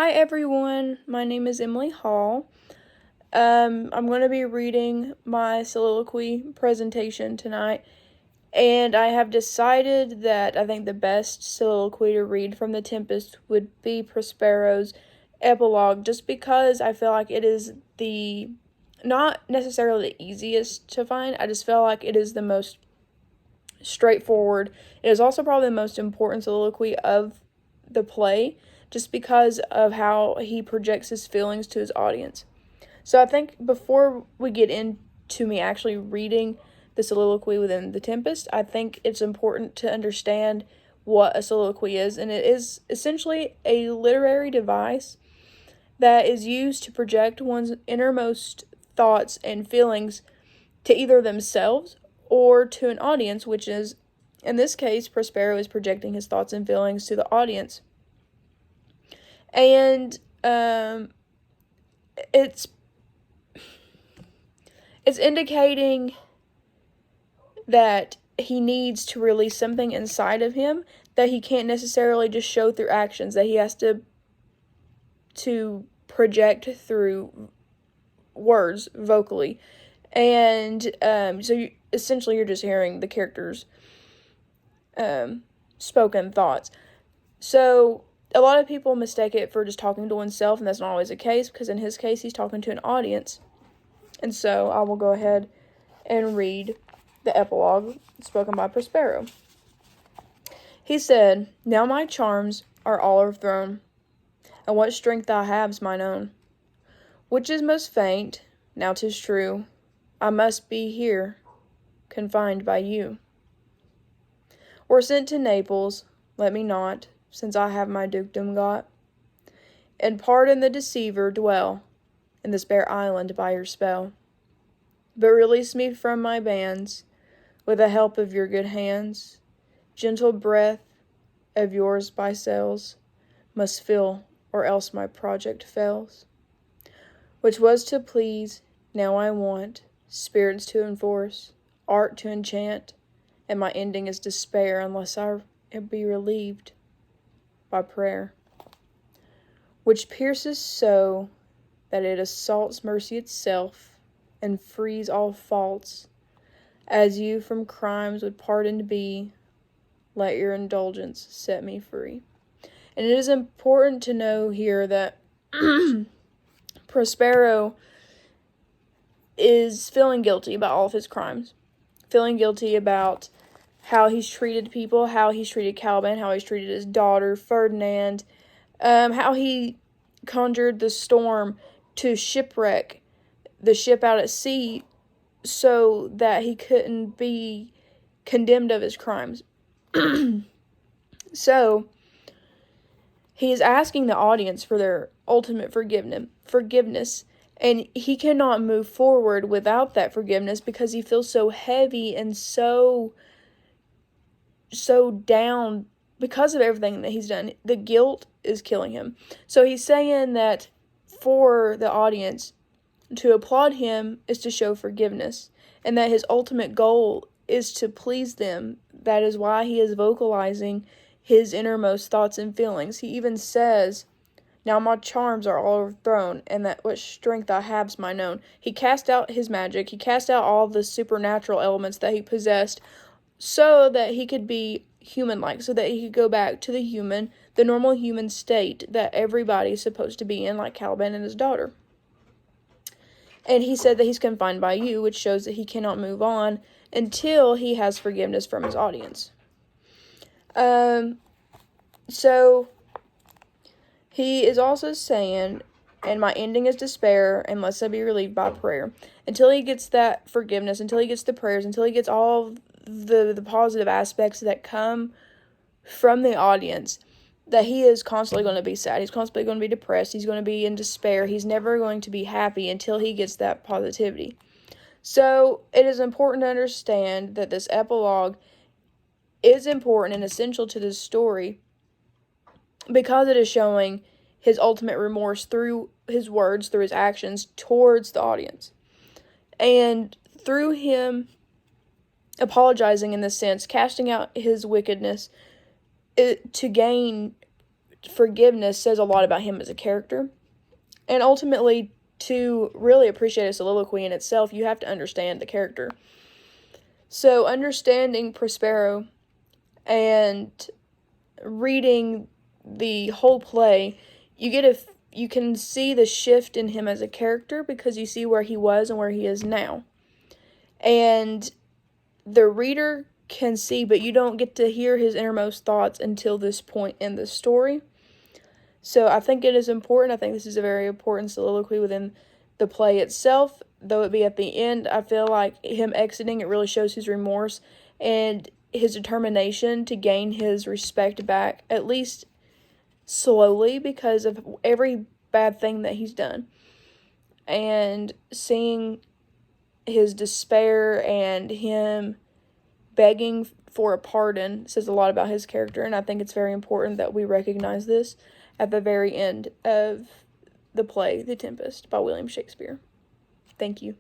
Hi everyone, my name is Emily Hall. I'm going to be reading my soliloquy presentation tonight, and I have decided that I think the best soliloquy to read from the Tempest would be Prospero's epilogue, just because I feel like it is not necessarily the easiest to find. I just feel like it is the most straightforward. It is also probably the most important soliloquy of the play, just because of how he projects his feelings to his audience. So I think before we get into me actually reading the soliloquy within The Tempest, I think it's important to understand what a soliloquy is, and it is essentially a literary device that is used to project one's innermost thoughts and feelings to either themselves or to an audience, which is, in this case, Prospero is projecting his thoughts and feelings to the audience. And it's indicating that he needs to release something inside of him that he can't necessarily just show through actions, that he has to project through words vocally. And essentially you're just hearing the characters' spoken thoughts. So a lot of people mistake it for just talking to oneself, and that's not always the case, because in his case he's talking to an audience. And so I will go ahead and read the epilogue spoken by Prospero. He said, "Now my charms are all overthrown, and what strength I have's mine own. Which is most faint, now 'tis true, I must be here, confined by you. Or sent to Naples, let me not, since I have my dukedom got, and pardon the deceiver dwell in this bare island by your spell. But release me from my bands, with the help of your good hands. Gentle breath of yours by sails must fill, or else my project fails. Which was to please, now I want spirits to enforce, art to enchant, and my ending is despair unless I be relieved by prayer. Which pierces so that it assaults mercy itself, and frees all faults. As you from crimes would pardoned be, let your indulgence set me free." And it is important to know here that Prospero is feeling guilty about all of his crimes. Feeling guilty about how he's treated people, how he's treated Caliban, how he's treated his daughter, Ferdinand, how he conjured the storm to shipwreck the ship out at sea so that he couldn't be condemned of his crimes. So, he is asking the audience for their ultimate forgiveness, and he cannot move forward without that forgiveness because he feels so heavy and so down because of everything that he's done. The guilt is killing him. So he's saying that for the audience, to applaud him is to show forgiveness, and that his ultimate goal is to please them. That is why he is vocalizing his innermost thoughts and feelings. He even says, "Now my charms are all overthrown, and that what strength I have's mine own." He cast out his magic. He cast out all the supernatural elements that he possessed so that he could be human-like, so that he could go back to the normal human state that everybody is supposed to be in, like Caliban and his daughter. And he said that he's confined by you, which shows that he cannot move on until he has forgiveness from his audience. So he is also saying, "And my ending is despair, unless I be relieved by prayer." Until he gets that forgiveness, until he gets the prayers, until he gets all the positive aspects that come from the audience, that he is constantly going to be sad. He's constantly going to be depressed. He's going to be in despair. He's never going to be happy until he gets that positivity. So it is important to understand that this epilogue is important and essential to this story because it is showing his ultimate remorse through his words, through his actions towards the audience. And through him apologizing in this sense, casting out his wickedness to gain forgiveness says a lot about him as a character. And ultimately, to really appreciate a soliloquy in itself, you have to understand the character. So understanding Prospero and reading the whole play, you can see the shift in him as a character because you see where he was and where he is now. And the reader can see, but you don't get to hear his innermost thoughts until this point in the story. So I think it is important. I think this is a very important soliloquy within the play itself. Though it be at the end, I feel like him exiting, it really shows his remorse and his determination to gain his respect back, at least slowly, because of every bad thing that he's done. And seeing his despair and him begging for a pardon says a lot about his character, and I think it's very important that we recognize this at the very end of the play, The Tempest, by William Shakespeare. Thank you.